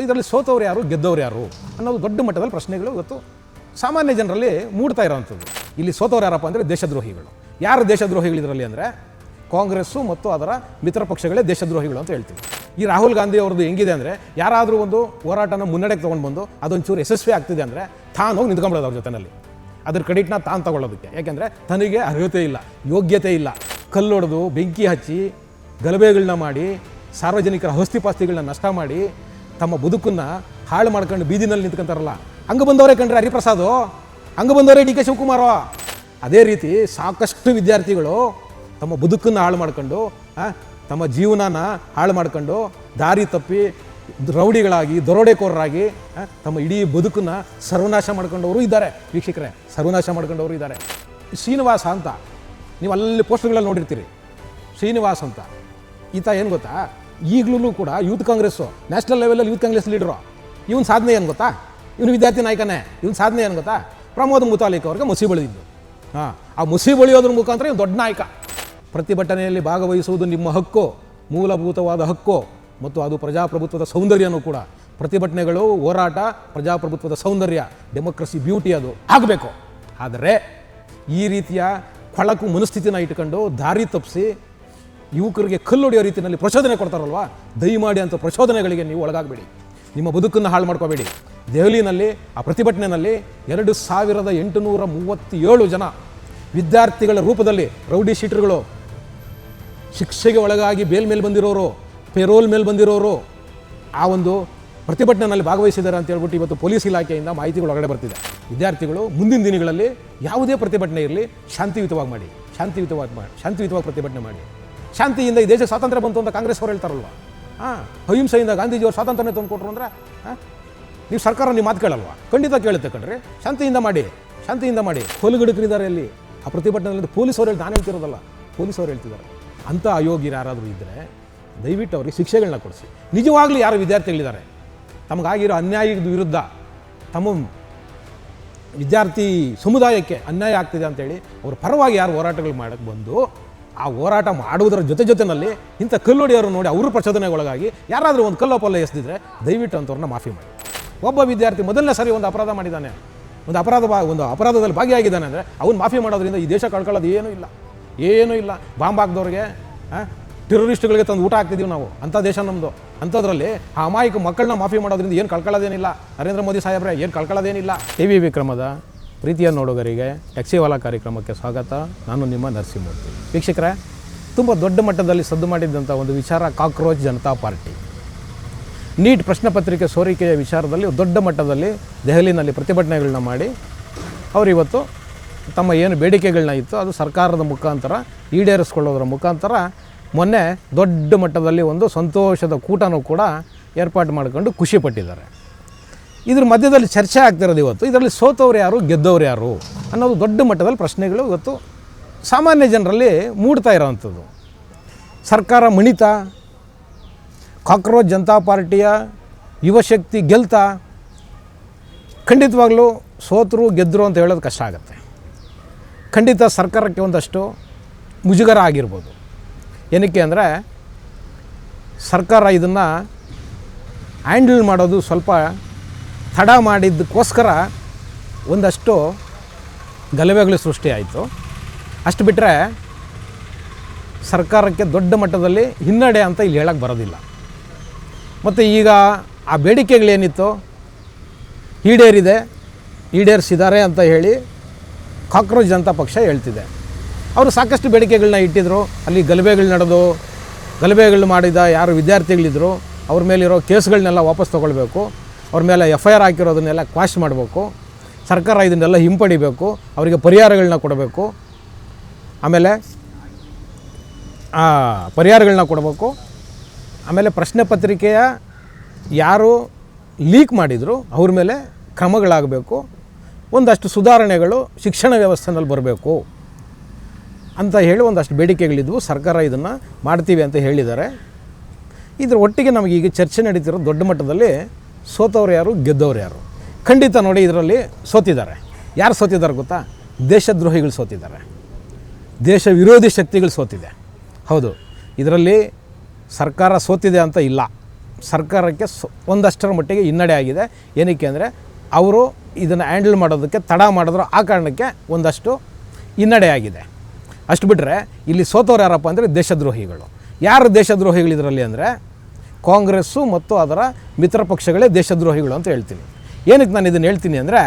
ಇದರಲ್ಲಿ ಸೋತವ್ರು ಯಾರು ಗೆದ್ದವ್ರು ಯಾರು ಅನ್ನೋದು ದೊಡ್ಡ ಮಟ್ಟದಲ್ಲಿ ಪ್ರಶ್ನೆಗಳು ಇವತ್ತು ಸಾಮಾನ್ಯ ಜನರಲ್ಲಿ ಮೂಡ್ತಾ ಇರೋವಂಥದ್ದು. ಇಲ್ಲಿ ಸೋತವ್ರು ಯಾರಪ್ಪ ಅಂದರೆ ದೇಶದ್ರೋಹಿಗಳು. ಯಾರು ದೇಶದ್ರೋಹಿಗಳು ಇದರಲ್ಲಿ ಅಂದರೆ ಕಾಂಗ್ರೆಸ್ಸು ಮತ್ತು ಅದರ ಮಿತ್ರ ಪಕ್ಷಗಳೇ ದೇಶದ್ರೋಹಿಗಳು ಅಂತ ಹೇಳ್ತೀವಿ. ಈ ರಾಹುಲ್ ಗಾಂಧಿ ಅವ್ರದ್ದು ಹೆಂಗಿದೆ ಅಂದರೆ ಯಾರಾದರೂ ಒಂದು ಹೋರಾಟನ ಮುನ್ನಡೆಗೆ ತೊಗೊಂಡು ಬಂದು ಅದೊಂಚೂರು ಯಶಸ್ವಿ ಆಗ್ತಿದೆ ಅಂದರೆ ತಾನು ಹೋಗಿ ನಿಂತ್ಕೊಂಡ್ಬಿಡೋದು ಅವ್ರ ಜೊತೆಯಲ್ಲಿ. ಅದ್ರ ಕ್ರೆಡಿಟ್ನ ತಾನು ತಗೊಳ್ಳೋದಕ್ಕೆ. ಯಾಕೆಂದರೆ ತನಗೆ ಅರ್ಹತೆ ಇಲ್ಲ, ಯೋಗ್ಯತೆ ಇಲ್ಲ. ಕಲ್ಲೊಡೆದು ಬೆಂಕಿ ಹಚ್ಚಿ ಗಲಭೆಗಳನ್ನ ಮಾಡಿ ಸಾರ್ವಜನಿಕರ ಆಸ್ತಿಪಾಸ್ತಿಗಳನ್ನ ನಷ್ಟ ಮಾಡಿ ತಮ್ಮ ಬದುಕನ್ನು ಹಾಳು ಮಾಡ್ಕೊಂಡು ಬೀದಿನಲ್ಲಿ ನಿಂತ್ಕೊಂತಾರಲ್ಲ, ಹಂಗೆ ಬಂದವರೇ ಕಂಡ್ರೆ ಹರಿಪ್ರಸಾದು, ಹಂಗೆ ಬಂದವರೇ ಡಿ ಕೆ ಶಿವಕುಮಾರ. ಅದೇ ರೀತಿ ಸಾಕಷ್ಟು ವಿದ್ಯಾರ್ಥಿಗಳು ತಮ್ಮ ಬದುಕನ್ನು ಹಾಳು ಮಾಡ್ಕೊಂಡು ತಮ್ಮ ಜೀವನನ ಹಾಳು ಮಾಡ್ಕೊಂಡು ದಾರಿ ತಪ್ಪಿ ರೌಡಿಗಳಾಗಿ ದರೋಡೆಕೋರರಾಗಿ ತಮ್ಮ ಇಡೀ ಬದುಕನ್ನು ಸರ್ವನಾಶ ಮಾಡ್ಕೊಂಡವರು ಇದ್ದಾರೆ. ವೀಕ್ಷಕರೇ, ಸರ್ವನಾಶ ಮಾಡ್ಕೊಂಡವರು ಇದ್ದಾರೆ. ಶ್ರೀನಿವಾಸ ಅಂತ ನೀವು ಅಲ್ಲಿ ಪೋಸ್ಟರ್ಗಳಲ್ಲಿ ನೋಡಿರ್ತೀರಿ. ಶ್ರೀನಿವಾಸ್ ಅಂತ ಈತ ಏನು ಗೊತ್ತಾ, ಈಗಲೂ ಕೂಡ ಯೂತ್ ಕಾಂಗ್ರೆಸ್ಸು ನ್ಯಾಷನಲ್ ಲೆವೆಲಲ್ಲಿ ಯೂತ್ ಕಾಂಗ್ರೆಸ್ ಲೀಡ್ರು. ಇವನು ಸಾಧನೆ ಏನು ಗೊತ್ತಾ, ಇವನು ವಿದ್ಯಾರ್ಥಿ ನಾಯಕನೇ. ಇವನು ಸಾಧನೆ ಏನು ಗೊತ್ತಾ, ಪ್ರಮೋದ್ ಮುತಾಲಿಕ್ ಅವ್ರಿಗೆ ಮುಸಿ ಬಳಿದಿದ್ದು. ಆ ಮುಸಿ ಬಳಿಯೋದ್ರ ಮುಖಾಂತರ ಇವನು ದೊಡ್ಡ ನಾಯಕ. ಪ್ರತಿಭಟನೆಯಲ್ಲಿ ಭಾಗವಹಿಸುವುದು ನಿಮ್ಮ ಹಕ್ಕು, ಮೂಲಭೂತವಾದ ಹಕ್ಕು, ಮತ್ತು ಅದು ಪ್ರಜಾಪ್ರಭುತ್ವದ ಸೌಂದರ್ಯನೂ ಕೂಡ. ಪ್ರತಿಭಟನೆಗಳು, ಹೋರಾಟ ಪ್ರಜಾಪ್ರಭುತ್ವದ ಸೌಂದರ್ಯ, ಡೆಮೋಕ್ರಸಿ ಬ್ಯೂಟಿ, ಅದು ಆಗಬೇಕು. ಆದರೆ ಈ ರೀತಿಯ ಕೊಳಕು ಮನಸ್ಥಿತಿನ ಇಟ್ಕೊಂಡು ದಾರಿ ತಪ್ಪಿಸಿ ಯುವಕರಿಗೆ ಕಲ್ಲೊಡೆಯೋ ರೀತಿಯಲ್ಲಿ ಪ್ರಚೋದನೆ ಕೊಡ್ತಾರಲ್ವ, ದಯಮಾಡಿ ಅಂಥ ಪ್ರಚೋದನೆಗಳಿಗೆ ನೀವು ಒಳಗಾಗಬೇಡಿ. ನಿಮ್ಮ ಬದುಕನ್ನು ಹಾಳು ಮಾಡ್ಕೋಬೇಡಿ. ದೆಹಲಿನಲ್ಲಿ ಆ ಪ್ರತಿಭಟನೆಯಲ್ಲಿ 2837 ಜನ ವಿದ್ಯಾರ್ಥಿಗಳ ರೂಪದಲ್ಲಿ ರೌಡಿ ಶೀಟರ್ಗಳು, ಶಿಕ್ಷೆಗೆ ಒಳಗಾಗಿ ಬೇಲ್ ಮೇಲೆ ಬಂದಿರೋರು, ಪೆರೋಲ್ ಮೇಲೆ ಬಂದಿರೋರು ಆ ಒಂದು ಪ್ರತಿಭಟನೆಯಲ್ಲಿ ಭಾಗವಹಿಸಿದ್ದಾರೆ ಅಂತ ಹೇಳ್ಬಿಟ್ಟು ಇವತ್ತು ಪೊಲೀಸ್ ಇಲಾಖೆಯಿಂದ ಮಾಹಿತಿಗಳು ಹೊರಗಡೆ ಬರ್ತಿದೆ. ವಿದ್ಯಾರ್ಥಿಗಳು ಮುಂದಿನ ದಿನಗಳಲ್ಲಿ ಯಾವುದೇ ಪ್ರತಿಭಟನೆ ಇರಲಿ ಶಾಂತಿಯುತವಾಗಿ ಮಾಡಿ, ಶಾಂತಿಯುತವಾಗಿ ಪ್ರತಿಭಟನೆ ಮಾಡಿ. ಶಾಂತಿಯಿಂದ ಈ ದೇಶಕ್ಕೆ ಸ್ವಾತಂತ್ರ್ಯ ಬಂತು ಅಂತ ಕಾಂಗ್ರೆಸ್ ಅವರು ಹೇಳ್ತಾರಲ್ವ. ಅಹಿಂಸೆಯಿಂದ ಗಾಂಧೀಜಿಯವರು ಸ್ವಾತಂತ್ರ್ಯ ತಂದುಕೊಟ್ರು ಅಂದರೆ ನೀವು ಸರ್ಕಾರ ನಿಮ್ಮ ಮಾತು ಕೇಳಲ್ವ? ಖಂಡಿತ ಕೇಳುತ್ತೆ ಕಣ್ರಿ. ಶಾಂತಿಯಿಂದ ಮಾಡಿ. ಕೊಲುಗಡುಕರಿದ್ದಾರೆ ಅಲ್ಲಿ ಆ ಪ್ರತಿಭಟನೆಯಲ್ಲಿ. ಪೊಲೀಸವ್ರು ಹೇಳಿ, ನಾನು ಹೇಳ್ತಿರೋದಲ್ಲ, ಪೊಲೀಸವ್ರು ಹೇಳ್ತಿದ್ದಾರೆ. ಅಂಥ ಅಯೋಗ್ಯರು ಯಾರಾದರೂ ಇದ್ದರೆ ದಯವಿಟ್ಟು ಅವ್ರಿಗೆ ಶಿಕ್ಷೆಗಳನ್ನ ಕೊಡಿಸಿ. ನಿಜವಾಗ್ಲೂ ಯಾರು ವಿದ್ಯಾರ್ಥಿಗಳಿದ್ದಾರೆ ತಮಗಾಗಿರೋ ಅನ್ಯಾಯದ ವಿರುದ್ಧ, ತಮ್ಮ ವಿದ್ಯಾರ್ಥಿ ಸಮುದಾಯಕ್ಕೆ ಅನ್ಯಾಯ ಆಗ್ತಿದೆ ಅಂತೇಳಿ ಅವ್ರ ಪರವಾಗಿ ಯಾರು ಹೋರಾಟಗಳು ಮಾಡೋಕ್ಕೆ ಬಂದು ಆ ಹೋರಾಟ ಮಾಡುವುದರ ಜೊತೆಯಲ್ಲಿ ಇಂಥ ಕಲ್ಲೊಡೆಯವರು ನೋಡಿ ಅವರು ಪ್ರಚೋದನೆಗೆ ಒಳಗಾಗಿ ಯಾರಾದರೂ ಒಂದು ಕಲ್ಲೊಪ್ಪಲ್ಲ ಎಸೆದಿದ್ರೆ ದಯವಿಟ್ಟು ಅಂಥವ್ರನ್ನ ಮಾಫಿ ಮಾಡಿ. ಒಬ್ಬ ವಿದ್ಯಾರ್ಥಿ ಮೊದಲನೇ ಸರಿ ಒಂದು ಅಪರಾಧ ಮಾಡಿದ್ದಾನೆ, ಒಂದು ಅಪರಾಧದಲ್ಲಿ ಭಾಗಿಯಾಗಿದ್ದಾನೆ ಅಂದರೆ ಅವ್ನು ಮಾಫಿ ಮಾಡೋದ್ರಿಂದ ಈ ದೇಶ ಕಳ್ಕೊಳ್ಳೋದು ಏನೂ ಇಲ್ಲ. ಬಾಂಬ್ ಹಾಕಿದವ್ರಿಗೆ, ಟೆರರಿಸ್ಟ್ಗಳಿಗೆ ತಂದು ಊಟ ಹಾಕ್ತಿದ್ದೀವಿ ನಾವು. ಅಂಥ ದೇಶ ನಮ್ಮದು. ಅಂಥದ್ರಲ್ಲಿ ಆ ಅಮಾಯಕ ಮಕ್ಕಳನ್ನ ಮಾಫಿ ಮಾಡೋದ್ರಿಂದ ಏನು ಕಳ್ಕೊಳ್ಳೋದೇನಿಲ್ಲ. ನರೇಂದ್ರ ಮೋದಿ ಸಾಹೇಬ್ರೆ, ಏನು ಕಳ್ಕೊಳ್ಳೋದೇನಿಲ್ಲ. ಟಿವಿ ವಿಕ್ರಮದ ಪ್ರೀತಿಯ ನೋಡುಗರಿಗೆ ಟ್ಯಾಕ್ಸಿವಾಲಾ ಕಾರ್ಯಕ್ರಮಕ್ಕೆ ಸ್ವಾಗತ. ನಾನು ನಿಮ್ಮ ನರಸಿಂಹಮೂರ್ತಿ. ವೀಕ್ಷಕರೇ, ತುಂಬ ದೊಡ್ಡ ಮಟ್ಟದಲ್ಲಿ ಸದ್ದು ಮಾಡಿದ್ದಂಥ ಒಂದು ವಿಚಾರ ಕಾಕ್ರೋಚ್ ಜನತಾ ಪಾರ್ಟಿ. ನೀಟ್ ಪ್ರಶ್ನೆ ಪತ್ರಿಕೆ ಸೋರಿಕೆಯ ವಿಚಾರದಲ್ಲಿ ದೊಡ್ಡ ಮಟ್ಟದಲ್ಲಿ ದೆಹಲಿನಲ್ಲಿ ಪ್ರತಿಭಟನೆಗಳನ್ನ ಮಾಡಿ ಅವರಿವತ್ತು ತಮ್ಮ ಏನು ಬೇಡಿಕೆಗಳನ್ನ ಇತ್ತು ಅದು ಸರ್ಕಾರದ ಮುಖಾಂತರ ಈಡೇರಿಸ್ಕೊಳ್ಳೋದ್ರ ಮುಖಾಂತರ ಮೊನ್ನೆ ದೊಡ್ಡ ಮಟ್ಟದಲ್ಲಿ ಒಂದು ಸಂತೋಷದ ಕೂಟನೂ ಕೂಡ ಏರ್ಪಾಡು ಮಾಡಿಕೊಂಡು ಖುಷಿಪಟ್ಟಿದ್ದಾರೆ. ಇದ್ರ ಮಧ್ಯದಲ್ಲಿ ಚರ್ಚೆ ಆಗ್ತಿರೋದು ಇವತ್ತು ಇದರಲ್ಲಿ ಸೋತವ್ರು ಯಾರು ಗೆದ್ದವ್ರು ಯಾರು ಅನ್ನೋದು ದೊಡ್ಡ ಮಟ್ಟದಲ್ಲಿ ಪ್ರಶ್ನೆಗಳು ಇವತ್ತು ಸಾಮಾನ್ಯ ಜನರಲ್ಲಿ ಮೂಡ್ತಾ ಇರೋವಂಥದ್ದು. ಸರ್ಕಾರ ಮಣಿತ, ಕಾಕ್ರೋಚ್ ಜನತಾ ಪಾರ್ಟಿಯ ಯುವಶಕ್ತಿ ಗೆಲ್ತಾ, ಖಂಡಿತವಾಗ್ಲೂ ಸೋತರು ಗೆದ್ದರು ಅಂತ ಹೇಳೋದು ಕಷ್ಟ ಆಗುತ್ತೆ. ಖಂಡಿತ ಸರ್ಕಾರಕ್ಕೆ ಒಂದಷ್ಟು ಮುಜುಗರ ಆಗಿರ್ಬೋದು. ಏನಕ್ಕೆ ಅಂದರೆ ಸರ್ಕಾರ ಇದನ್ನು ಹ್ಯಾಂಡಲ್ ಮಾಡೋದು ಸ್ವಲ್ಪ ತಡ ಮಾಡಿದ್ದಕ್ಕೋಸ್ಕರ ಒಂದಷ್ಟು ಗಲಭೆಗಳು ಸೃಷ್ಟಿಯಾಯಿತು. ಅಷ್ಟು ಬಿಟ್ಟರೆ ಸರ್ಕಾರಕ್ಕೆ ದೊಡ್ಡ ಮಟ್ಟದಲ್ಲಿ ಹಿನ್ನಡೆ ಅಂತ ಇಲ್ಲಿ ಹೇಳಕ್ಕೆ ಬರೋದಿಲ್ಲ. ಮತ್ತು ಈಗ ಆ ಬೇಡಿಕೆಗಳೇನಿತ್ತು ಈಡೇರಿಸಿದ್ದಾರೆ ಅಂತ ಹೇಳಿ ಕಾಕ್ರೋಚ್ ಜನತಾ ಪಕ್ಷ ಹೇಳ್ತಿದೆ. ಅವರು ಸಾಕಷ್ಟು ಬೇಡಿಕೆಗಳನ್ನ ಇಟ್ಟಿದ್ರು. ಅಲ್ಲಿ ಗಲಭೆಗಳು ಮಾಡಿದ ಯಾರು ವಿದ್ಯಾರ್ಥಿಗಳಿದ್ರು ಅವ್ರ ಮೇಲಿರೋ ಕೇಸ್ಗಳನ್ನೆಲ್ಲ ವಾಪಸ್ ತೊಗೊಳ್ಬೇಕು, ಅವ್ರ ಮೇಲೆ FIR ಹಾಕಿರೋದನ್ನೆಲ್ಲ ಕ್ವಾಶ್ ಮಾಡಬೇಕು, ಸರ್ಕಾರ ಇದನ್ನೆಲ್ಲ ಹಿಂಪಡಿಬೇಕು, ಅವರಿಗೆ ಪರಿಹಾರಗಳನ್ನ ಕೊಡಬೇಕು, ಆಮೇಲೆ ಪ್ರಶ್ನೆ ಪತ್ರಿಕೆಯ ಯಾರು ಲೀಕ್ ಮಾಡಿದರು ಅವ್ರ ಮೇಲೆ ಕ್ರಮಗಳಾಗಬೇಕು, ಒಂದಷ್ಟು ಸುಧಾರಣೆಗಳು ಶಿಕ್ಷಣ ವ್ಯವಸ್ಥೆನಲ್ಲಿ ಬರಬೇಕು ಅಂತ ಹೇಳಿ ಒಂದಷ್ಟು ಬೇಡಿಕೆಗಳಿದ್ವು. ಸರ್ಕಾರ ಇದನ್ನು ಮಾಡ್ತೀವಿ ಅಂತ ಹೇಳಿದ್ದಾರೆ. ಇದರ ಒಟ್ಟಿಗೆ ನಮಗೆ ಈಗ ಚರ್ಚೆ ನಡೀತಿರೋ ದೊಡ್ಡ ಮಟ್ಟದಲ್ಲಿ ಸೋತವ್ರು ಯಾರು ಗೆದ್ದವ್ರು ಯಾರು. ಖಂಡಿತ ನೋಡಿ, ಇದರಲ್ಲಿ ಸೋತಿದ್ದಾರೆ. ಯಾರು ಸೋತಿದ್ದಾರೆ ಗೊತ್ತಾ? ದೇಶದ್ರೋಹಿಗಳು ಸೋತಿದ್ದಾರೆ, ದೇಶ ವಿರೋಧಿ ಶಕ್ತಿಗಳು ಸೋತಿದೆ. ಹೌದು, ಇದರಲ್ಲಿ ಸರ್ಕಾರ ಸೋತಿದೆ ಅಂತ ಇಲ್ಲ, ಸರ್ಕಾರಕ್ಕೆ ಒಂದಷ್ಟರ ಮಟ್ಟಿಗೆ ಹಿನ್ನಡೆ ಆಗಿದೆ. ಏನಕ್ಕೆ ಅಂದರೆ ಅವರು ಇದನ್ನು ಹ್ಯಾಂಡಲ್ ಮಾಡೋದಕ್ಕೆ ತಡ ಮಾಡಿದ್ರು, ಆ ಕಾರಣಕ್ಕೆ ಒಂದಷ್ಟು ಹಿನ್ನಡೆ ಆಗಿದೆ. ಅಷ್ಟು ಬಿಟ್ಟರೆ ಇಲ್ಲಿ ಸೋತವ್ರು ಯಾರಪ್ಪ ಅಂದರೆ ದೇಶದ್ರೋಹಿಗಳು. ಯಾರು ದೇಶದ್ರೋಹಿಗಳು ಇದರಲ್ಲಿ ಅಂದರೆ ಕಾಂಗ್ರೆಸ್ಸು ಮತ್ತು ಅದರ ಮಿತ್ರ ಪಕ್ಷಗಳೇ ದೇಶದ್ರೋಹಿಗಳು ಅಂತ ಹೇಳ್ತೀನಿ. ಏನಕ್ಕೆ ನಾನು ಇದನ್ನು ಹೇಳ್ತೀನಿ ಅಂದರೆ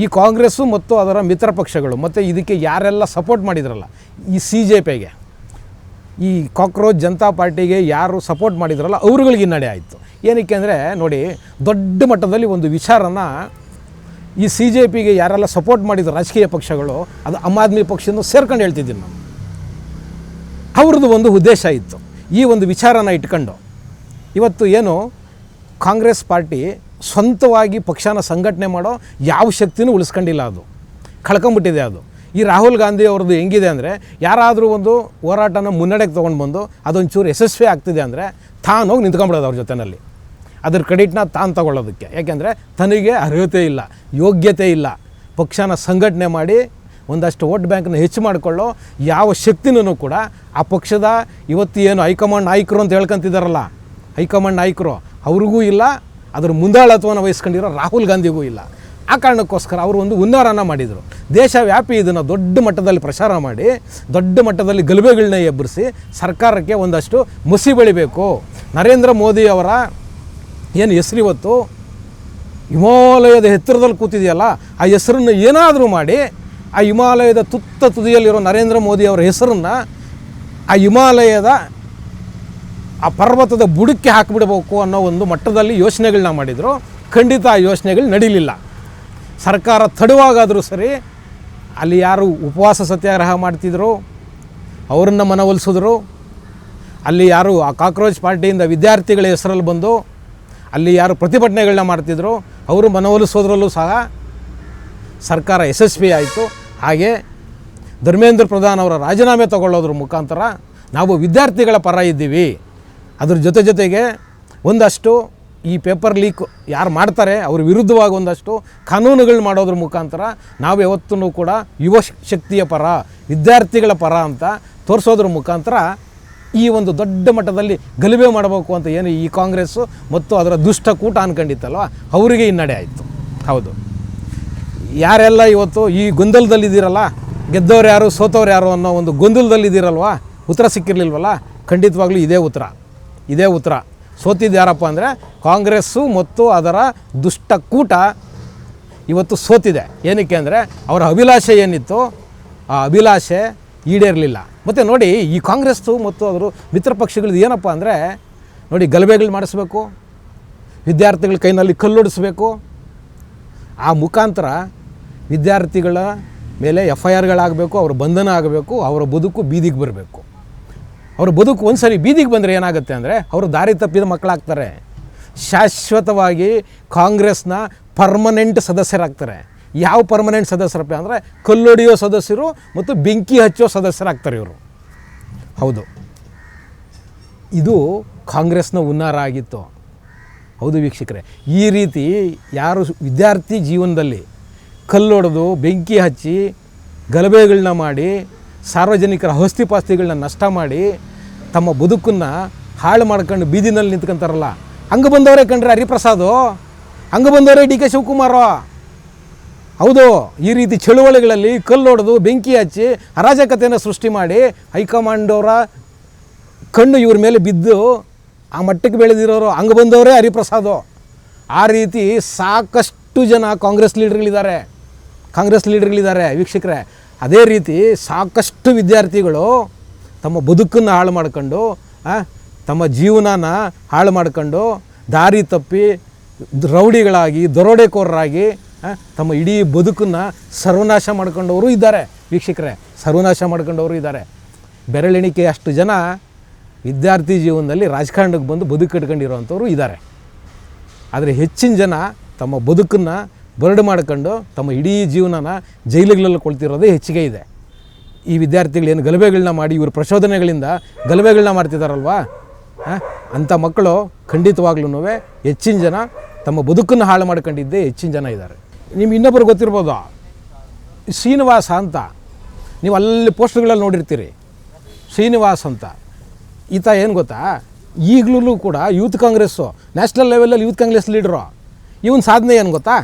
ಈ ಕಾಂಗ್ರೆಸ್ಸು ಮತ್ತು ಅದರ ಮಿತ್ರ ಪಕ್ಷಗಳು ಮತ್ತು ಇದಕ್ಕೆ ಯಾರೆಲ್ಲ ಸಪೋರ್ಟ್ ಮಾಡಿದ್ರಲ್ಲ, ಈ CJPಗೆ, ಈ ಕಾಕ್ರೋಚ್ ಜನತಾ ಪಾರ್ಟಿಗೆ ಯಾರು ಸಪೋರ್ಟ್ ಮಾಡಿದ್ರಲ್ಲ ಅವ್ರುಗಳಿಗೆ ಹಿನ್ನಡೆ ಆಯಿತು. ಏನಕ್ಕೆ ಅಂದರೆ ನೋಡಿ, ದೊಡ್ಡ ಮಟ್ಟದಲ್ಲಿ ಒಂದು ವಿಚಾರನ ಈ CJPಗೆ ಯಾರೆಲ್ಲ ಸಪೋರ್ಟ್ ಮಾಡಿದ್ರು ರಾಜಕೀಯ ಪಕ್ಷಗಳು, ಅದು ಆಮ್ ಆದ್ಮಿ ಪಕ್ಷದಿಂದ ಸೇರ್ಕೊಂಡು ಹೇಳ್ತಿದ್ದೀನಿ ನಾವು. ಅವ್ರದ್ದು ಒಂದು ಉದ್ದೇಶ ಇತ್ತು. ಈ ಒಂದು ವಿಚಾರನ ಇಟ್ಕೊಂಡು ಇವತ್ತು ಏನು ಕಾಂಗ್ರೆಸ್ ಪಾರ್ಟಿ ಸ್ವಂತವಾಗಿ ಪಕ್ಷನ ಸಂಘಟನೆ ಮಾಡೋ ಯಾವ ಶಕ್ತಿನೂ ಉಳಿಸ್ಕೊಂಡಿಲ್ಲ, ಅದು ಕಳ್ಕೊಂಬಿಟ್ಟಿದೆ. ಅದು ಈ ರಾಹುಲ್ ಗಾಂಧಿ ಅವ್ರದ್ದು ಹೆಂಗಿದೆ ಅಂದರೆ, ಯಾರಾದರೂ ಒಂದು ಹೋರಾಟನ ಮುನ್ನಡೆಗೆ ತೊಗೊಂಡು ಬಂದು ಅದೊಂಚೂರು ಯಶಸ್ವಿ ಆಗ್ತಿದೆ ಅಂದರೆ ತಾನೋಗಿ ನಿಂತ್ಕೊಂಡ್ಬಿಡೋದು ಅವ್ರ ಜೊತೆಯಲ್ಲಿ, ಅದ್ರ ಕ್ರೆಡಿಟ್ನ ತಾನು ತಗೊಳ್ಳೋದಕ್ಕೆ. ಯಾಕೆಂದರೆ ತನಗೆ ಅರ್ಹತೆ ಇಲ್ಲ, ಯೋಗ್ಯತೆ ಇಲ್ಲ, ಪಕ್ಷನ ಸಂಘಟನೆ ಮಾಡಿ ಒಂದಷ್ಟು ವೋಟ್ ಬ್ಯಾಂಕ್ನ ಹೆಚ್ಚು ಮಾಡಿಕೊಳ್ಳೋ ಯಾವ ಶಕ್ತಿನೂ ಕೂಡ ಆ ಪಕ್ಷದ ಇವತ್ತು ಏನು ಹೈಕಮಾಂಡ್ ನಾಯಕರು ಅಂತ ಹೇಳ್ಕೊಂತಿದ್ದಾರಲ್ಲ, ಹೈಕಮಾಂಡ್ ನಾಯಕರು ಅವ್ರಿಗೂ ಇಲ್ಲ, ಅದರ ಮುಂದಾಳತ್ವವನ್ನು ವಹಿಸ್ಕೊಂಡಿರೋ ರಾಹುಲ್ ಗಾಂಧಿಗೂ ಇಲ್ಲ. ಆ ಕಾರಣಕ್ಕೋಸ್ಕರ ಅವರು ಒಂದು ಹುನ್ನಾರನ ಮಾಡಿದರು. ದೇಶವ್ಯಾಪಿ ಇದನ್ನು ದೊಡ್ಡ ಮಟ್ಟದಲ್ಲಿ ಪ್ರಚಾರ ಮಾಡಿ, ದೊಡ್ಡ ಮಟ್ಟದಲ್ಲಿ ಗಲಭೆಗಳನ್ನ ಎಬ್ಬರಿಸಿ ಸರ್ಕಾರಕ್ಕೆ ಒಂದಷ್ಟು ಮುಸಿ ಬೆಳಿಬೇಕು. ನರೇಂದ್ರ ಮೋದಿ ಅವರ ಏನು ಹೆಸರು ಇವತ್ತು ಹಿಮಾಲಯದ ಎತ್ತರದಲ್ಲಿ ಕೂತಿದೆಯಲ್ಲ, ಆ ಹೆಸರನ್ನು ಏನಾದರೂ ಮಾಡಿ ಆ ಹಿಮಾಲಯದ ತುದಿಯಲ್ಲಿರೋ ನರೇಂದ್ರ ಮೋದಿ ಅವರ ಹೆಸರನ್ನು ಆ ಹಿಮಾಲಯದ ಆ ಪರ್ವತದ ಬುಡಕ್ಕೆ ಹಾಕಿಬಿಡಬೇಕು ಅನ್ನೋ ಒಂದು ಮಟ್ಟದಲ್ಲಿ ಯೋಚನೆಗಳನ್ನ ಮಾಡಿದರು. ಖಂಡಿತ ಆ ಯೋಚನೆಗಳು ನಡೀಲಿಲ್ಲ. ಸರ್ಕಾರ ತಡವಾಗಾದರೂ ಸರಿ ಅಲ್ಲಿ ಯಾರು ಉಪವಾಸ ಸತ್ಯಾಗ್ರಹ ಮಾಡ್ತಿದ್ರು ಅವರನ್ನು ಮನವೊಲಿಸಿದ್ರು. ಅಲ್ಲಿ ಯಾರು ಆ ಕಾಕ್ರೋಚ್ ಪಾರ್ಟಿಯಿಂದ ವಿದ್ಯಾರ್ಥಿಗಳ ಹೆಸರಲ್ಲಿ ಬಂದು ಅಲ್ಲಿ ಯಾರು ಪ್ರತಿಭಟನೆಗಳನ್ನ ಮಾಡ್ತಿದ್ರು ಅವರು ಮನವೊಲಿಸೋದ್ರಲ್ಲೂ ಸಹ ಸರ್ಕಾರ ಯಶಸ್ವಿ ಆಯಿತು. ಹಾಗೆ ಧರ್ಮೇಂದ್ರ ಪ್ರಧಾನ್ ಅವರ ರಾಜೀನಾಮೆ ತಗೊಳ್ಳೋದ್ರ ಮುಖಾಂತರ ನಾವು ವಿದ್ಯಾರ್ಥಿಗಳ ಪರ ಇದ್ದೀವಿ. ಅದ್ರ ಜೊತೆಗೆ ಒಂದಷ್ಟು ಈ ಪೇಪರ್ ಲೀಕ್ ಯಾರು ಮಾಡ್ತಾರೆ ಅವ್ರ ವಿರುದ್ಧವಾಗಿ ಒಂದಷ್ಟು ಕಾನೂನುಗಳು ಮಾಡೋದ್ರ ಮುಖಾಂತರ ನಾವು ಯಾವತ್ತೂ ಕೂಡ ಯುವ ಶಕ್ತಿಯ ಪರ, ವಿದ್ಯಾರ್ಥಿಗಳ ಪರ ಅಂತ ತೋರಿಸೋದ್ರ ಮುಖಾಂತರ ಈ ಒಂದು ದೊಡ್ಡ ಮಟ್ಟದಲ್ಲಿ ಗಲಭೆ ಮಾಡಬೇಕು ಅಂತ ಏನು ಈ ಕಾಂಗ್ರೆಸ್ಸು ಮತ್ತು ಅದರ ದುಷ್ಟಕೂಟ ಅಂದ್ಕೊಂಡಿತ್ತಲ್ವ, ಅವರಿಗೆ ಹಿನ್ನಡೆ ಆಯಿತು. ಹೌದು, ಯಾರೆಲ್ಲ ಇವತ್ತು ಈ ಗೊಂದಲದಲ್ಲಿದ್ದೀರಲ್ಲ, ಗೆದ್ದವ್ರು ಯಾರು ಸೋತವ್ರು ಯಾರು ಅನ್ನೋ ಒಂದು ಗೊಂದಲದಲ್ಲಿದ್ದೀರಲ್ವ, ಉತ್ತರ ಸಿಕ್ಕಿರಲಿಲ್ವಲ್ಲ, ಖಂಡಿತವಾಗ್ಲೂ ಇದೇ ಉತ್ತರ. ಸೋತಿದ್ದು ಯಾರಪ್ಪ ಅಂದರೆ ಕಾಂಗ್ರೆಸ್ಸು ಮತ್ತು ಅದರ ದುಷ್ಟಕೂಟ ಇವತ್ತು ಸೋತಿದೆ. ಏನಕ್ಕೆ ಅಂದರೆ ಅವರ ಅಭಿಲಾಷೆ ಏನಿತ್ತು ಆ ಅಭಿಲಾಷೆ ಈಡೇರಲಿಲ್ಲ. ಮತ್ತು ನೋಡಿ, ಈ ಕಾಂಗ್ರೆಸ್ಸು ಮತ್ತು ಅದರ ಮಿತ್ರ ಪಕ್ಷಗಳದ್ದು ಏನಪ್ಪ ಅಂದರೆ ನೋಡಿ, ಗಲಭೆಗಳು ಮಾಡಿಸ್ಬೇಕು, ವಿದ್ಯಾರ್ಥಿಗಳ ಕೈನಲ್ಲಿ ಕಲ್ಲೊಡಿಸ್ಬೇಕು, ಆ ಮುಖಾಂತರ ವಿದ್ಯಾರ್ಥಿಗಳ ಮೇಲೆ FIRಗಳಾಗಬೇಕು, ಅವರ ಬಂಧನ ಆಗಬೇಕು, ಅವರ ಬದುಕು ಬೀದಿಗೆ ಬರಬೇಕು. ಅವ್ರ ಬದುಕು ಒಂದು ಸರಿ ಬೀದಿಗೆ ಬಂದರೆ ಏನಾಗುತ್ತೆ ಅಂದರೆ ಅವರು ದಾರಿ ತಪ್ಪಿದ ಮಕ್ಕಳಾಗ್ತಾರೆ, ಶಾಶ್ವತವಾಗಿ ಕಾಂಗ್ರೆಸ್ನ ಪರ್ಮನೆಂಟ್ ಸದಸ್ಯರಾಗ್ತಾರೆ. ಯಾವ ಪರ್ಮನೆಂಟ್ ಸದಸ್ಯರಪ್ಪ ಅಂದರೆ ಕಲ್ಲೊಡೆಯೋ ಸದಸ್ಯರು ಮತ್ತು ಬೆಂಕಿ ಹಚ್ಚೋ ಸದಸ್ಯರಾಗ್ತಾರೆ ಇವರು. ಹೌದು, ಇದು ಕಾಂಗ್ರೆಸ್ನ ಹುನ್ನಾರ ಆಗಿತ್ತು. ಹೌದು ವೀಕ್ಷಕರೇ, ಈ ರೀತಿ ಯಾರು ವಿದ್ಯಾರ್ಥಿ ಜೀವನದಲ್ಲಿ ಕಲ್ಲೊಡೆದು ಬೆಂಕಿ ಹಚ್ಚಿ ಗಲಭೆಗಳನ್ನ ಮಾಡಿ ಸಾರ್ವಜನಿಕರ ಆಸ್ತಿಪಾಸ್ತಿಗಳನ್ನ ನಷ್ಟ ಮಾಡಿ ತಮ್ಮ ಬದುಕನ್ನು ಹಾಳು ಮಾಡ್ಕೊಂಡು ಬೀದಿನಲ್ಲಿ ನಿಂತ್ಕೊಂತಾರಲ್ಲ, ಹಂಗೆ ಬಂದವರೇ ಕಂಡ್ರೆ ಹರಿಪ್ರಸಾದು, ಹಂಗೆ ಬಂದವರೇ DK ಶಿವಕುಮಾರು. ಹೌದು, ಈ ರೀತಿ ಚಳುವಳಿಗಳಲ್ಲಿ ಕಲ್ಲೊಡೆದು ಬೆಂಕಿ ಹಚ್ಚಿ ಅರಾಜಕತೆಯನ್ನು ಸೃಷ್ಟಿ ಮಾಡಿ ಹೈಕಮಾಂಡ್ ಅವರ ಕಣ್ಣು ಇವ್ರ ಮೇಲೆ ಬಿದ್ದು ಆ ಮಟ್ಟಕ್ಕೆ ಬೆಳೆದಿರೋರು ಹಂಗೆ ಬಂದವರೇ ಹರಿಪ್ರಸಾದು. ಆ ರೀತಿ ಸಾಕಷ್ಟು ಜನ ಕಾಂಗ್ರೆಸ್ ಲೀಡರ್ಗಳಿದ್ದಾರೆ ವೀಕ್ಷಕರೇ. ಅದೇ ರೀತಿ ಸಾಕಷ್ಟು ವಿದ್ಯಾರ್ಥಿಗಳು ತಮ್ಮ ಬದುಕನ್ನು ಹಾಳು ಮಾಡ್ಕೊಂಡು, ತಮ್ಮ ಜೀವನನ ಹಾಳು ಮಾಡ್ಕೊಂಡು, ದಾರಿ ತಪ್ಪಿ ರೌಡಿಗಳಾಗಿ, ದರೋಡೆಕೋರರಾಗಿ ತಮ್ಮ ಇಡೀ ಬದುಕನ್ನು ಸರ್ವನಾಶ ಮಾಡ್ಕೊಂಡವರು ಇದ್ದಾರೆ ವೀಕ್ಷಕರೇ, ಸರ್ವನಾಶ ಮಾಡ್ಕೊಂಡವರು ಇದ್ದಾರೆ. ಬೆರಳೆಣಿಕೆ ಅಷ್ಟು ಜನ ವಿದ್ಯಾರ್ಥಿ ಜೀವನದಲ್ಲಿ ರಾಜಕಾರಣಕ್ಕೆ ಬಂದು ಬದುಕು ಕಟ್ಕೊಂಡಿರೋವಂಥವ್ರು ಇದ್ದಾರೆ. ಆದರೆ ಹೆಚ್ಚಿನ ಜನ ತಮ್ಮ ಬದುಕನ್ನು ಬರಡು ಮಾಡ್ಕೊಂಡು ತಮ್ಮ ಇಡೀ ಜೀವನನ ಜೈಲುಗಳಲ್ಲಿ ಕೊಳ್ತಿರೋದೇ ಹೆಚ್ಚಿಗೆ ಇದೆ. ಈ ವಿದ್ಯಾರ್ಥಿಗಳು ಏನು ಗಲಭೆಗಳನ್ನ ಮಾಡಿ ಇವರು ಪ್ರಚೋದನೆಗಳಿಂದ ಗಲಭೆಗಳನ್ನ ಮಾಡ್ತಿದ್ದಾರಲ್ವ, ಅಂಥ ಮಕ್ಕಳು ಖಂಡಿತವಾಗ್ಲೂ ಹೆಚ್ಚಿನ ಜನ ತಮ್ಮ ಬದುಕನ್ನು ಹಾಳು ಮಾಡ್ಕೊಂಡಿದ್ದೇ ಹೆಚ್ಚಿನ ಜನ ಇದ್ದಾರೆ. ನಿಮ್ಗೆ ಇನ್ನೊಬ್ಬರು ಗೊತ್ತಿರ್ಬೋದು, ಶ್ರೀನಿವಾಸ ಅಂತ, ನೀವು ಅಲ್ಲಿ ಪೋಸ್ಟ್ಗಳಲ್ಲಿ ನೋಡಿರ್ತೀರಿ. ಶ್ರೀನಿವಾಸ್ ಅಂತ ಈತ ಏನು ಗೊತ್ತಾ, ಈಗಲೂ ಕೂಡ ಯೂತ್ ಕಾಂಗ್ರೆಸ್ಸು ನ್ಯಾಷನಲ್ ಲೆವೆಲಲ್ಲಿ ಯೂತ್ ಕಾಂಗ್ರೆಸ್ ಲೀಡ್ರು. ಇವನ ಸಾಧನೆ ಏನು ಗೊತ್ತಾ?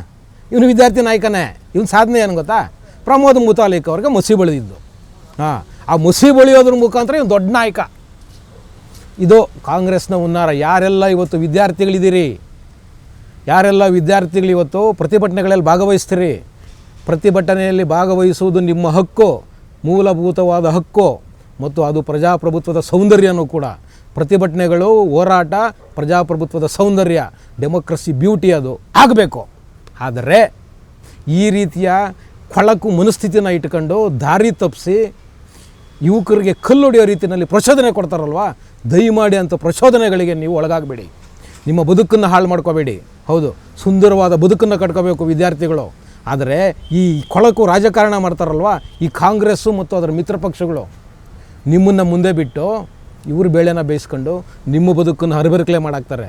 ಇವನು ವಿದ್ಯಾರ್ಥಿ ನಾಯಕನೇ. ಇವನ ಸಾಧನೆ ಏನು ಗೊತ್ತಾ? ಪ್ರಮೋದ್ ಮುತಾಲಿಕ್ ಅವ್ರಿಗೆ ಮಸಿ ಬಳಿದಿದ್ದು. ಆ ಮಸಿ ಬಳಿಯೋದ್ರ ಮುಖಾಂತರ ಇವನು ದೊಡ್ಡ ನಾಯಕ. ಇದು ಕಾಂಗ್ರೆಸ್ನ ಹುನ್ನಾರ. ಯಾರೆಲ್ಲ ಇವತ್ತು ವಿದ್ಯಾರ್ಥಿಗಳಿದ್ದೀರಿ, ಯಾರೆಲ್ಲ ವಿದ್ಯಾರ್ಥಿಗಳು ಇವತ್ತು ಪ್ರತಿಭಟನೆಗಳಲ್ಲಿ ಭಾಗವಹಿಸ್ತೀರಿ, ಪ್ರತಿಭಟನೆಯಲ್ಲಿ ಭಾಗವಹಿಸುವುದು ನಿಮ್ಮ ಹಕ್ಕು, ಮೂಲಭೂತವಾದ ಹಕ್ಕು, ಮತ್ತು ಅದು ಪ್ರಜಾಪ್ರಭುತ್ವದ ಸೌಂದರ್ಯನೂ ಕೂಡ. ಪ್ರತಿಭಟನೆಗಳು, ಹೋರಾಟ ಪ್ರಜಾಪ್ರಭುತ್ವದ ಸೌಂದರ್ಯ, ಡೆಮೋಕ್ರಸಿ ಬ್ಯೂಟಿ ಅದು ಆಗಬೇಕು. ಆದರೆ ಈ ರೀತಿಯ ಕೊಳಕು ಮನಸ್ಥಿತಿನ ಇಟ್ಕೊಂಡು ದಾರಿ ತಪ್ಪಿಸಿ ಯುವಕರಿಗೆ ಕಲ್ಲೊಡೆಯೋ ರೀತಿಯಲ್ಲಿ ಪ್ರಚೋದನೆ ಕೊಡ್ತಾರಲ್ವ, ದಯಮಾಡಿ ಅಂಥ ಪ್ರಚೋದನೆಗಳಿಗೆ ನೀವು ಒಳಗಾಗಬೇಡಿ. ನಿಮ್ಮ ಬದುಕನ್ನು ಹಾಳು ಮಾಡ್ಕೋಬೇಡಿ. ಹೌದು, ಸುಂದರವಾದ ಬದುಕನ್ನು ಕಟ್ಕೋಬೇಕು ವಿದ್ಯಾರ್ಥಿಗಳು. ಆದರೆ ಈ ಕೊಳಕು ರಾಜಕಾರಣ ಮಾಡ್ತಾರಲ್ವ ಈ ಕಾಂಗ್ರೆಸ್ಸು ಮತ್ತು ಅದರ ಮಿತ್ರ ಪಕ್ಷಗಳು, ನಿಮ್ಮನ್ನು ಮುಂದೆ ಬಿಟ್ಟು ಇವರು ಬೇಳೆನ ಬೇಯಿಸ್ಕೊಂಡು ನಿಮ್ಮ ಬದುಕನ್ನು ಹರಬರಿಕಲೆ ಮಾಡಾಕ್ತಾರೆ.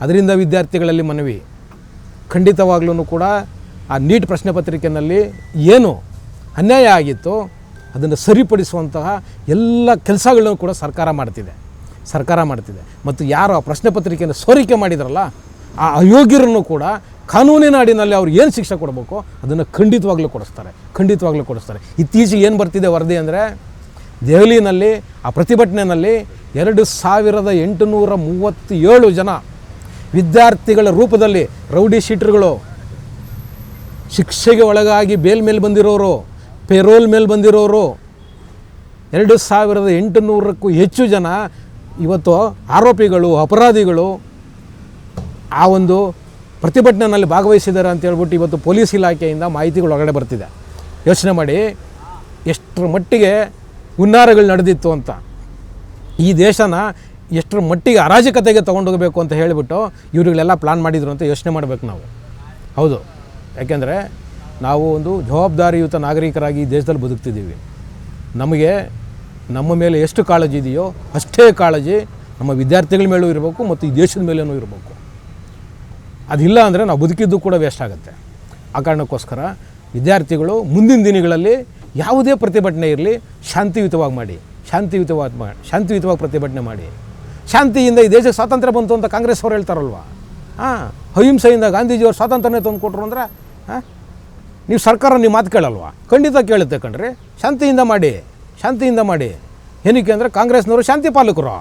ಅದರಿಂದ ವಿದ್ಯಾರ್ಥಿಗಳಲ್ಲಿ ಮನವಿ, ಖಂಡಿತವಾಗ್ಲೂ ಕೂಡ ಆ ನೀಟ್ ಪ್ರಶ್ನೆ ಪತ್ರಿಕೆಯಲ್ಲಿ ಏನು ಅನ್ಯಾಯ ಆಗಿತ್ತು ಅದನ್ನು ಸರಿಪಡಿಸುವಂತಹ ಎಲ್ಲ ಕೆಲಸಗಳನ್ನು ಕೂಡ ಸರ್ಕಾರ ಮಾಡ್ತಿದೆ. ಮತ್ತು ಯಾರು ಆ ಪ್ರಶ್ನೆ ಪತ್ರಿಕೆಯನ್ನು ಸೋರಿಕೆ ಮಾಡಿದ್ರಲ್ಲ ಆ ಅಯೋಗ್ಯರನ್ನು ಕೂಡ ಕಾನೂನಿನ ಅಡಿನಲ್ಲಿ ಅವ್ರು ಏನು ಶಿಕ್ಷೆ ಕೊಡಬೇಕು ಅದನ್ನು ಖಂಡಿತವಾಗ್ಲೂ ಕೊಡಿಸ್ತಾರೆ. ಇತ್ತೀಚೆಗೆ ಏನು ಬರ್ತಿದೆ ವರದಿ ಅಂದರೆ, ದೆಹಲಿನಲ್ಲಿ ಆ ಪ್ರತಿಭಟನೆಯಲ್ಲಿ 2837 ಜನ ವಿದ್ಯಾರ್ಥಿಗಳ ರೂಪದಲ್ಲಿ ರೌಡಿ ಶೀಟರ್ಗಳು, ಶಿಕ್ಷೆಗೆ ಒಳಗಾಗಿ ಬೇಲ್ ಮೇಲೆ ಬಂದಿರೋರು, ಪೆರೋಲ್ ಮೇಲೆ ಬಂದಿರೋರು 2800ಕ್ಕೂ ಹೆಚ್ಚು ಜನ ಇವತ್ತು ಆರೋಪಿಗಳು, ಅಪರಾಧಿಗಳು ಆ ಒಂದು ಪ್ರತಿಭಟನೆಯಲ್ಲಿ ಭಾಗವಹಿಸಿದ್ದಾರೆ ಅಂತ ಹೇಳ್ಬಿಟ್ಟು ಇವತ್ತು ಪೊಲೀಸ್ ಇಲಾಖೆಯಿಂದ ಮಾಹಿತಿಗಳು ಹೊರಗಡೆ ಬರ್ತಿದೆ. ಯೋಚನೆ ಮಾಡಿ ಎಷ್ಟರ ಮಟ್ಟಿಗೆ ಹುನ್ನಾರಗಳು ನಡೆದಿತ್ತು ಅಂತ. ಈ ದೇಶನ ಎಷ್ಟರ ಮಟ್ಟಿಗೆ ಅರಾಜಕತೆಗೆ ತೊಗೊಂಡೋಗಬೇಕು ಅಂತ ಹೇಳಿಬಿಟ್ಟು ಇವರುಗಳೆಲ್ಲ ಪ್ಲಾನ್ ಮಾಡಿದರು ಅಂತ ಯೋಚನೆ ಮಾಡಬೇಕು ನಾವು. ಹೌದು, ಯಾಕೆಂದರೆ ನಾವು ಒಂದು ಜವಾಬ್ದಾರಿಯುತ ನಾಗರಿಕರಾಗಿ ಈ ದೇಶದಲ್ಲಿ ಬದುಕ್ತಿದ್ದೀವಿ. ನಮಗೆ ನಮ್ಮ ಮೇಲೆ ಎಷ್ಟು ಕಾಳಜಿ ಇದೆಯೋ ಅಷ್ಟೇ ಕಾಳಜಿ ನಮ್ಮ ವಿದ್ಯಾರ್ಥಿಗಳ ಮೇಲೂ ಇರಬೇಕು ಮತ್ತು ಈ ದೇಶದ ಮೇಲೇನೂ ಇರಬೇಕು. ಅದಿಲ್ಲ ಅಂದರೆ ನಾವು ಬದುಕಿದ್ದು ಕೂಡ ವೇಸ್ಟ್ ಆಗುತ್ತೆ. ಆ ಕಾರಣಕ್ಕೋಸ್ಕರ ವಿದ್ಯಾರ್ಥಿಗಳು ಮುಂದಿನ ದಿನಗಳಲ್ಲಿ ಯಾವುದೇ ಪ್ರತಿಭಟನೆ ಇರಲಿ ಶಾಂತಿಯುತವಾಗಿ ಪ್ರತಿಭಟನೆ ಮಾಡಿ. ಶಾಂತಿಯಿಂದ ಈ ದೇಶಕ್ಕೆ ಸ್ವಾತಂತ್ರ್ಯ ಬಂತು ಅಂತ ಕಾಂಗ್ರೆಸ್ ಅವರು ಹೇಳ್ತಾರಲ್ವ, ಅಹಿಂಸೆಯಿಂದ ಗಾಂಧೀಜಿಯವರು ಸ್ವಾತಂತ್ರ್ಯನೇ ತಂದು ಕೊಟ್ಟರು ಅಂದರೆ ನೀವು ಸರ್ಕಾರ ನಿಮ್ಮ ಮಾತು ಕೇಳಲ್ವ? ಖಂಡಿತ ಕೇಳುತ್ತೆ ಕಣ್ರಿ. ಶಾಂತಿಯಿಂದ ಮಾಡಿ. ಏನಕ್ಕೆ ಅಂದರೆ ಕಾಂಗ್ರೆಸ್ನವರು ಶಾಂತಿ ಪಾಲಕರು.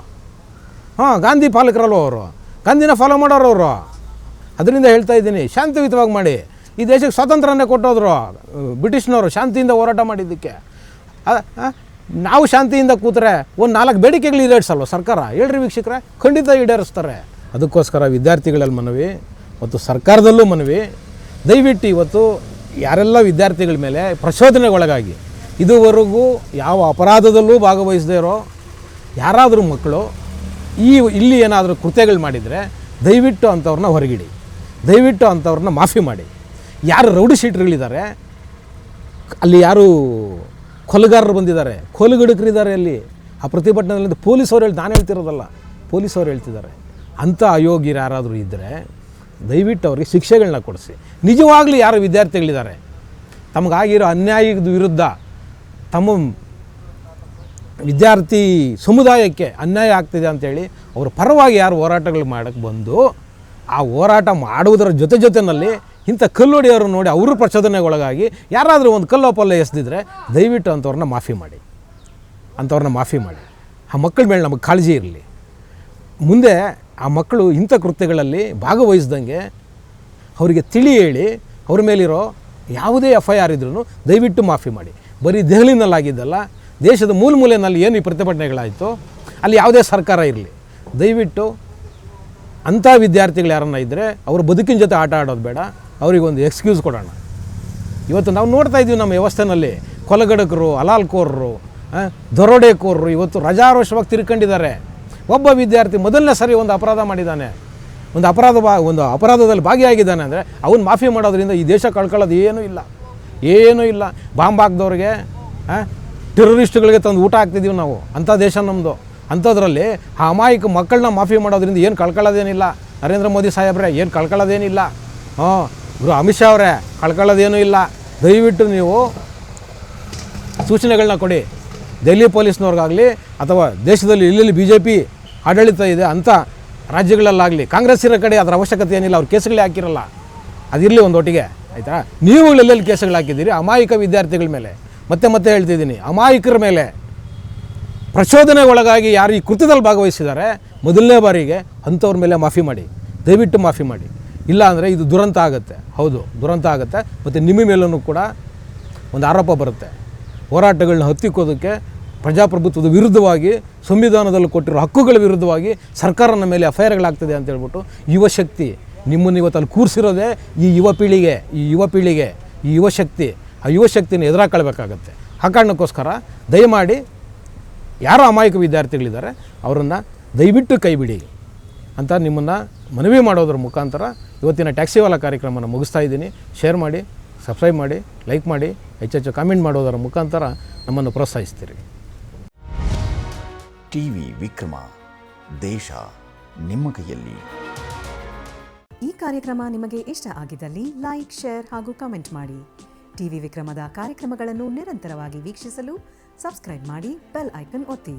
ಗಾಂಧಿ ಪಾಲಕರಲ್ವ ಅವರು, ಗಾಂಧಿನ ಫಾಲೋ ಮಾಡೋರು ಅವರು. ಅದರಿಂದ ಹೇಳ್ತಾ ಇದ್ದೀನಿ, ಶಾಂತಿಯುತವಾಗಿ ಮಾಡಿ. ಈ ದೇಶಕ್ಕೆ ಸ್ವಾತಂತ್ರ್ಯನೇ ಕೊಟ್ಟೋದ್ರು ಬ್ರಿಟಿಷ್ನವರು ಶಾಂತಿಯಿಂದ ಹೋರಾಟ ಮಾಡಿದ್ದಕ್ಕೆ. ನಾವು ಶಾಂತಿಯಿಂದ ಕೂತ್ರೆ ಒಂದು 4 ಬೇಡಿಕೆಗಳು ಈಡೇರಿಸಲ್ವ ಸರ್ಕಾರ? ಹೇಳ್ರಿ ವೀಕ್ಷಕರೇ, ಖಂಡಿತ ಈಡೇರಿಸ್ತಾರೆ. ಅದಕ್ಕೋಸ್ಕರ ವಿದ್ಯಾರ್ಥಿಗಳಲ್ಲಿ ಮನವಿ ಮತ್ತು ಸರ್ಕಾರದಲ್ಲೂ ಮನವಿ, ದಯವಿಟ್ಟು ಇವತ್ತು ಯಾರೆಲ್ಲ ವಿದ್ಯಾರ್ಥಿಗಳ ಮೇಲೆ ಪ್ರಚೋದನೆಗೊಳಗಾಗಿ ಇದುವರೆಗೂ ಯಾವ ಅಪರಾಧದಲ್ಲೂ ಭಾಗವಹಿಸದೇ ಇರೋ ಯಾರಾದರೂ ಮಕ್ಕಳು ಇಲ್ಲಿ ಏನಾದರೂ ಕೃತ್ಯಗಳು ಮಾಡಿದರೆ ದಯವಿಟ್ಟು ಅಂಥವ್ರನ್ನ ಹೊರಗಿಡಿ, ದಯವಿಟ್ಟು ಅಂಥವ್ರನ್ನ ಮಾಫಿ ಮಾಡಿ. ಯಾರು ರೌಡಿ ಶೀಟ್ರುಗಳಿದ್ದಾರೆ, ಅಲ್ಲಿ ಯಾರು ಕೊಲೆಗಾರರು ಬಂದಿದ್ದಾರೆ, ಕೊಲೆಗಡುಕರಿದ್ದಾರೆ ಅಲ್ಲಿ ಆ ಪ್ರತಿಭಟನೆಯಲ್ಲಿ, ಪೊಲೀಸವ್ರು ನಾನು ಹೇಳ್ತಿರೋದಲ್ಲ, ಪೊಲೀಸವ್ರು ಹೇಳ್ತಿದ್ದಾರೆ. ಅಂಥ ಅಯೋಗ್ಯರು ಯಾರಾದರೂ ಇದ್ದರೆ ದಯವಿಟ್ಟು ಅವ್ರಿಗೆ ಶಿಕ್ಷೆಗಳನ್ನ ಕೊಡಿಸಿ. ನಿಜವಾಗ್ಲೂ ಯಾರು ವಿದ್ಯಾರ್ಥಿಗಳಿದ್ದಾರೆ ತಮಗಾಗಿರೋ ಅನ್ಯಾಯದ ವಿರುದ್ಧ, ತಮ್ಮ ವಿದ್ಯಾರ್ಥಿ ಸಮುದಾಯಕ್ಕೆ ಅನ್ಯಾಯ ಆಗ್ತಿದೆ ಅಂಥೇಳಿ ಅವ್ರ ಪರವಾಗಿ ಯಾರು ಹೋರಾಟಗಳು ಮಾಡೋಕ್ಕೆ ಬಂದು ಆ ಹೋರಾಟ ಮಾಡುವುದರ ಜೊತೆಯಲ್ಲಿ ಇಂಥ ಕಲ್ಲೊಡೆಯವರು ನೋಡಿ ಅವರು ಪ್ರಚೋದನೆಗೊಳಗಾಗಿ ಯಾರಾದರೂ ಒಂದು ಕಲ್ಲೋಪಲ್ಲ ಎಸೆದಿದ್ರೆ ದಯವಿಟ್ಟು ಅಂಥವ್ರನ್ನ ಮಾಫಿ ಮಾಡಿ. ಆ ಮಕ್ಕಳ ಮೇಲೆ ನಮಗೆ ಕಾಳಜಿ ಇರಲಿ. ಮುಂದೆ ಆ ಮಕ್ಕಳು ಇಂಥ ಕೃತ್ಯಗಳಲ್ಲಿ ಭಾಗವಹಿಸ್ದಂಗೆ ಅವರಿಗೆ ತಿಳಿ ಹೇಳಿ ಅವ್ರ ಮೇಲಿರೋ ಯಾವುದೇ FIR ಇದ್ರೂ ದಯವಿಟ್ಟು ಮಾಫಿ ಮಾಡಿ. ಬರೀ ದೆಹಲಿನಲ್ಲಾಗಿದ್ದಲ್ಲ, ದೇಶದ ಮೂಲೆಯಲ್ಲಿ ಏನು ಈ ಪ್ರತಿಭಟನೆಗಳಾಯಿತು ಅಲ್ಲಿ ಯಾವುದೇ ಸರ್ಕಾರ ಇರಲಿ, ದಯವಿಟ್ಟು ಅಂಥ ವಿದ್ಯಾರ್ಥಿಗಳು ಯಾರನ್ನ ಇದ್ದರೆ ಅವ್ರ ಬದುಕಿನ ಜೊತೆ ಆಟ ಆಡೋದು ಬೇಡ, ಅವರಿಗೊಂದು ಎಕ್ಸ್ಕ್ಯೂಸ್ ಕೊಡೋಣ. ಇವತ್ತು ನಾವು ನೋಡ್ತಾ ಇದ್ದೀವಿ ನಮ್ಮ ವ್ಯವಸ್ಥೆಯಲ್ಲಿ ಕೊಲೆಗಡಕರು, ಹಲಾಲ್ಕೋರರು, ದರೋಡೆಕೋರರು ಇವತ್ತು ರಜಾರೋಷವಾಗಿ ತಿರ್ಕೊಂಡಿದ್ದಾರೆ. ಒಬ್ಬ ವಿದ್ಯಾರ್ಥಿ ಮೊದಲನೇ ಸರಿ ಒಂದು ಅಪರಾಧ ಮಾಡಿದ್ದಾನೆ, ಒಂದು ಅಪರಾಧದಲ್ಲಿ ಭಾಗಿಯಾಗಿದ್ದಾನೆ ಅಂದರೆ ಅವನು ಮಾಫಿ ಮಾಡೋದ್ರಿಂದ ಈ ದೇಶ ಕಳ್ಕೊಳ್ಳೋದು ಏನೂ ಇಲ್ಲ. ಬಾಂಬ್ ಹಾಕಿದವ್ರಿಗೆ, ಟೆರರಿಸ್ಟ್ಗಳಿಗೆ ತಂದು ಊಟ ಹಾಕ್ತಿದ್ದೀವಿ ನಾವು. ಅಂಥ ದೇಶ ನಮ್ಮದು. ಅಂಥದ್ರಲ್ಲಿ ಆ ಅಮಾಯಕ ಮಕ್ಕಳನ್ನ ಮಾಫಿ ಮಾಡೋದ್ರಿಂದ ಏನು ಕಳ್ಕೊಳ್ಳೋದೇನಿಲ್ಲ. ನರೇಂದ್ರ ಮೋದಿ ಸಾಹೇಬ್ರೆ ಏನು ಕಳ್ಕೊಳ್ಳೋದೇನಿಲ್ಲ. ಗುರು ಅಮಿತ್ ಶಾ ಅವರೇ ಕಳ್ಕೊಳ್ಳೋದೇನೂ ಇಲ್ಲ. ದಯವಿಟ್ಟು ನೀವು ಸೂಚನೆಗಳನ್ನ ಕೊಡಿ. ದೆಹಲಿ ಪೊಲೀಸ್ನವ್ರಿಗಾಗಲಿ ಅಥವಾ ದೇಶದಲ್ಲಿ ಎಲ್ಲೆಲ್ಲಿ BJP ಆಡಳಿತ ಇದೆ ಅಂಥ ರಾಜ್ಯಗಳಲ್ಲಾಗಲಿ ಕಾಂಗ್ರೆಸ್ ಇರೋ ಕಡೆ ಅದರ ಅವಶ್ಯಕತೆ ಏನಿಲ್ಲ, ಅವ್ರು ಕೇಸುಗಳೇ ಹಾಕಿರಲ್ಲ. ಅದಿರಲಿ ಒಂದು ಒಟ್ಟಿಗೆ, ಆಯಿತಾ? ನೀವುಗಳೆಲ್ಲೆಲ್ಲಿ ಕೇಸುಗಳು ಹಾಕಿದ್ದೀರಿ ಅಮಾಯಕ ವಿದ್ಯಾರ್ಥಿಗಳ ಮೇಲೆ? ಮತ್ತೆ ಹೇಳ್ತಿದ್ದೀನಿ, ಅಮಾಯಕರ ಮೇಲೆ ಪ್ರಚೋದನೆಗೆ ಒಳಗಾಗಿ ಯಾರು ಈ ಕೃತ್ಯದಲ್ಲಿ ಭಾಗವಹಿಸಿದ್ದಾರೆ ಮೊದಲನೇ ಬಾರಿಗೆ ಅಂಥವ್ರ ಮೇಲೆ ಮಾಫಿ ಮಾಡಿ, ದಯವಿಟ್ಟು ಮಾಫಿ ಮಾಡಿ. ಇಲ್ಲ ಅಂದರೆ ಇದು ದುರಂತ ಆಗುತ್ತೆ. ಹೌದು, ದುರಂತ ಆಗುತ್ತೆ. ಮತ್ತು ನಿಮ್ಮ ಮೇಲೂ ಕೂಡ ಒಂದು ಆರೋಪ ಬರುತ್ತೆ. ಹೋರಾಟಗಳನ್ನ ಹತ್ತಿಕ್ಕೋದಕ್ಕೆ ಪ್ರಜಾಪ್ರಭುತ್ವದ ವಿರುದ್ಧವಾಗಿ, ಸಂವಿಧಾನದಲ್ಲಿ ಕೊಟ್ಟಿರೋ ಹಕ್ಕುಗಳ ವಿರುದ್ಧವಾಗಿ ಸರ್ಕಾರದ ಮೇಲೆ ಎಫ್ಐಆರ್ಗಳಾಗ್ತದೆ ಅಂತ ಹೇಳ್ಬಿಟ್ಟು ಯುವಶಕ್ತಿ ನಿಮ್ಮನ್ನು ಇವತ್ತು ಅಲ್ಲಿ ಕೂರಿಸಿರೋದೇ ಈ ಯುವಶಕ್ತಿ. ಆ ಯುವಶಕ್ತಿನ ಎದುರಾಕೊಳ್ಬೇಕಾಗತ್ತೆ. ಆ ಕಾರಣಕ್ಕೋಸ್ಕರ ದಯಮಾಡಿ ಯಾರು ಅಮಾಯಕ ವಿದ್ಯಾರ್ಥಿಗಳಿದ್ದಾರೆ ಅವರನ್ನು ದಯವಿಟ್ಟು ಕೈ ಬಿಡಿ ಅಂತ ನಿಮ್ಮನ್ನು ಮನವಿ ಮಾಡೋದ್ರ ಮುಖಾಂತರ ಇವತ್ತಿನ ಟ್ಯಾಕ್ಸಿವಾಲಾ ಕಾರ್ಯಕ್ರಮನ ಮುಗಿಸ್ತಾ ಇದ್ದೀನಿ. ಶೇರ್ ಮಾಡಿ, ಸಬ್ಸ್ಕ್ರೈಬ್ ಮಾಡಿ, ಲೈಕ್ ಮಾಡಿ, ಹೆಚ್ಚೆಚ್ಚು ಕಾಮೆಂಟ್ ಮಾಡೋದರ ಮುಖಾಂತರ ನಮ್ಮನ್ನು ಪ್ರೋತ್ಸಾಹಿಸ್ತೀರಿ. ಟಿವಿ ವಿಕ್ರಮ, ದೇಶ ನಿಮ್ಮ ಕೈಯಲ್ಲಿ. ಈ ಕಾರ್ಯಕ್ರಮ ನಿಮಗೆ ಇಷ್ಟ ಆಗಿದ್ದಲ್ಲಿ ಲೈಕ್, ಶೇರ್ ಹಾಗೂ ಕಮೆಂಟ್ ಮಾಡಿ. ಟಿವಿ ವಿಕ್ರಮದ ಕಾರ್ಯಕ್ರಮಗಳನ್ನು ನಿರಂತರವಾಗಿ ವೀಕ್ಷಿಸಲು ಸಬ್ಸ್ಕ್ರೈಬ್ ಮಾಡಿ, ಬೆಲ್ ಐಕನ್ ಒತ್ತಿ.